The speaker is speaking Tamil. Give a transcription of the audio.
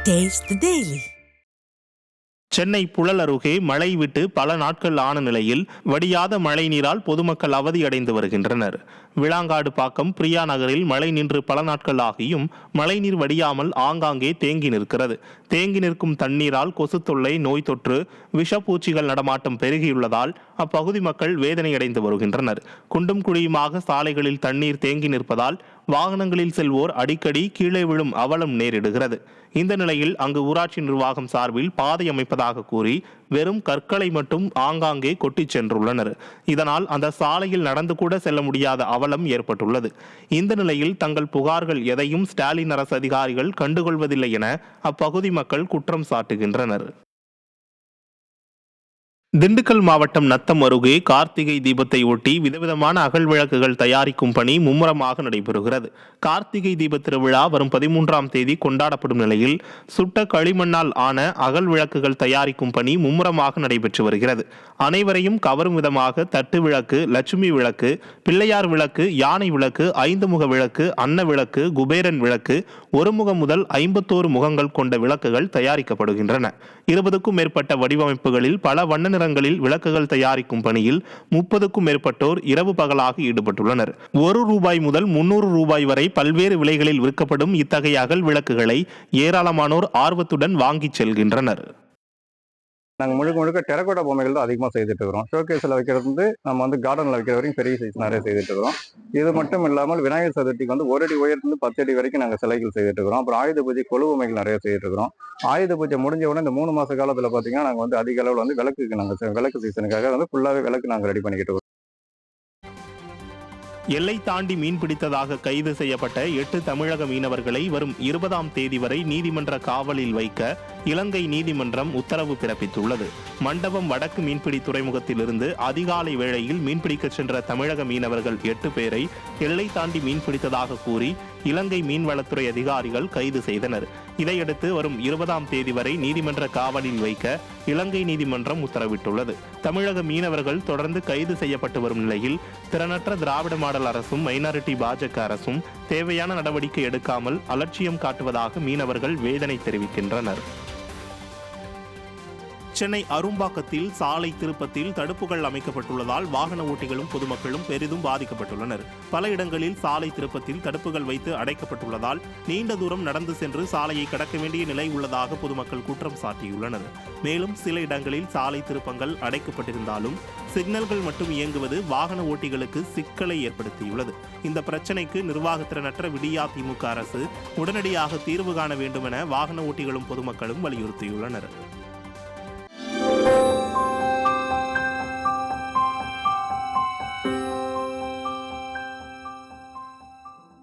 Taste the Daily. Chennai Puzhal அருகே மழை விட்டு பல நாட்கள் ஆன நிலையில் வடியாத மழை நீரால் பொதுமக்கள் அவதியடைந்து வருகின்றனர். விளாங்காடு பாக்கம் பிரியா நகரில் மழை நின்று பல நாட்கள் ஆகியும் மழைநீர் வடியாமல் ஆங்காங்கே தேங்கி நிற்கிறது. தேங்கி நிற்கும் தண்ணீரால் கொசு தொல்லை, நோய் தொற்று, விஷப்பூச்சிகள் நடமாட்டம் பெருகியுள்ளதால் அப்பகுதி மக்கள் வேதனையடைந்து வருகின்றனர். குண்டும் குழியுமாக சாலைகளில் தண்ணீர் தேங்கி நிற்பதால் வாகனங்களில் செல்வோர் அடிக்கடி கீழே விழும் அவலம் நேரிடுகிறது. இந்த நிலையில் அங்கு ஊராட்சி நிர்வாகம் சார்பில் பாதை அமைப்பதாக கூறி வெறும் கற்களை மட்டும் ஆங்காங்கே கொட்டிச் சென்றுள்ளனர். இதனால் அந்த சாலையில் நடந்து கூட செல்ல முடியாத அவலம் ஏற்பட்டுள்ளது. இந்த நிலையில் தங்கள் புகார்கள் எதையும் ஸ்டாலின் அரசு அதிகாரிகள் கண்டுகொள்வதில்லை என அப்பகுதி மக்கள் குற்றம் சாட்டுகின்றனர். திண்டுக்கல் மாவட்டம் நத்தம் அருகே கார்த்திகை தீபத்தை ஒட்டி விதவிதமான அகல் விளக்குகள் தயாரிக்கும் பணி மும்முரமாக நடைபெறுகிறது. கார்த்திகை தீப திருவிழா வரும் 13ஆம் தேதி கொண்டாடப்படும் நிலையில் சுட்ட களிமண்ணால் ஆன அகல் விளக்குகள் தயாரிக்கும் பணி மும்முரமாக நடைபெற்று வருகிறது. அனைவரையும் கவரும் விதமாக தட்டு விளக்கு, லட்சுமி விளக்கு, பிள்ளையார் விளக்கு, யானை விளக்கு, 5 முக விளக்கு, அன்ன விளக்கு, குபேரன் விளக்கு, 1 முகம் முதல் 51 முகங்கள் கொண்ட விளக்குகள் தயாரிக்கப்படுகின்றன. 20க்கும் மேற்பட்ட வடிவமைப்புகளில் பல வண்ண நிறங்களில் விளக்குகள் தயாரிக்கும் பணியில் 30க்கும் மேற்பட்டோர் இரவு பகலாக ஈடுபட்டுள்ளனர். ₹1 முதல் ₹300 வரை பல்வேறு விலைகளில் விற்கப்படும் இத்தகைய அகல் விளக்குகளை ஏராளமானோர் ஆர்வத்துடன் வாங்கிச் செல்கின்றனர். நாங்கள் முழுக்க டெரக்கோட்டா பொம்மைகள் தான் அதிகமாக செய்துட்டு இருக்கிறோம். ஷோகேஸில் வைக்கிறது வந்து நம்ம கார்டனில் வைக்கிற வரைக்கும் பெரிய சைஸ் நிறைய செய்துட்டு இருக்கிறோம். இது மட்டும் இல்லாமல் விநாயகர் சதுர்த்திக்கு 1 அடி உயரத்துலேருந்து 10 அடி வரைக்கும் நாங்கள் சிலைகள் செய்துட்டு இருக்கிறோம். அப்புறம் ஆயுத பூஜை கொலு பொம்மைகள் நிறைய செய்துட்டு இருக்கிறோம். ஆயுத பூஜை முடிஞ்ச உடனே இந்த 3 மாத காலத்தில் பார்த்தீங்கன்னா நாங்கள் அதிக அளவில் விளக்குக்கு நாங்கள் விளக்கு சீசனுக்காக ஃபுல்லாகவே விளக்கு நாங்கள் ரெடி பண்ணிக்கிட்டு இருக்கோம். எல்லை தாண்டி மீன் பிடித்ததாக கைது செய்யப்பட்ட 8 தமிழக மீனவர்களை வரும் 20ஆம் தேதி வரை நீதிமன்ற காவலில் வைக்க இலங்கை நீதிமன்றம் உத்தரவு பிறப்பித்துள்ளது. மண்டபம் வடக்கு மீன்பிடி துறைமுகத்திலிருந்து அதிகாலை வேளையில் மீன்பிடிக்க சென்ற தமிழக மீனவர்கள் 8 பேரை எல்லை தாண்டி மீன்பிடித்ததாக கூறி இலங்கை மீன்வளத்துறை அதிகாரிகள் கைது செய்தனர். இதையடுத்து வரும் 20ஆம் தேதி வரை நீதிமன்ற காவலில் வைக்க இலங்கை நீதிமன்றம் உத்தரவிட்டுள்ளது. தமிழக மீனவர்கள் தொடர்ந்து கைது செய்யப்பட்டு வரும் நிலையில் திறனற்ற திராவிட மாடல் அரசும் மைனாரிட்டி பாஜக அரசும் தேவையான நடவடிக்கை எடுக்காமல் அலட்சியம் காட்டுவதாக மீனவர்கள் வேதனை தெரிவிக்கின்றனர். சென்னை அரும்பாக்கத்தில் சாலை திருப்பத்தில் தடுப்புகள் அமைக்கப்பட்டுள்ளதால் வாகன ஓட்டிகளும் பொதுமக்களும் பெரிதும் பாதிக்கப்பட்டுள்ளனர். பல இடங்களில் சாலை திருப்பத்தில் தடுப்புகள் வைத்து அடைக்கப்பட்டுள்ளதால் நீண்ட தூரம் நடந்து சென்று சாலையை கடக்க வேண்டிய நிலை உள்ளதாக பொதுமக்கள் குற்றம் சாட்டியுள்ளனர். மேலும் சில இடங்களில் சாலை திருப்பங்கள் அடைக்கப்பட்டிருந்தாலும் சிக்னல்கள் மட்டும் இயங்குவது வாகன ஓட்டிகளுக்கு சிக்கலை ஏற்படுத்தியுள்ளது. இந்த பிரச்சினைக்கு நிர்வாகத்திறனற்ற விடியா திமுக அரசு உடனடியாக தீர்வு காண வேண்டும் என வாகன ஓட்டிகளும் பொதுமக்களும் வலியுறுத்தியுள்ளனர்.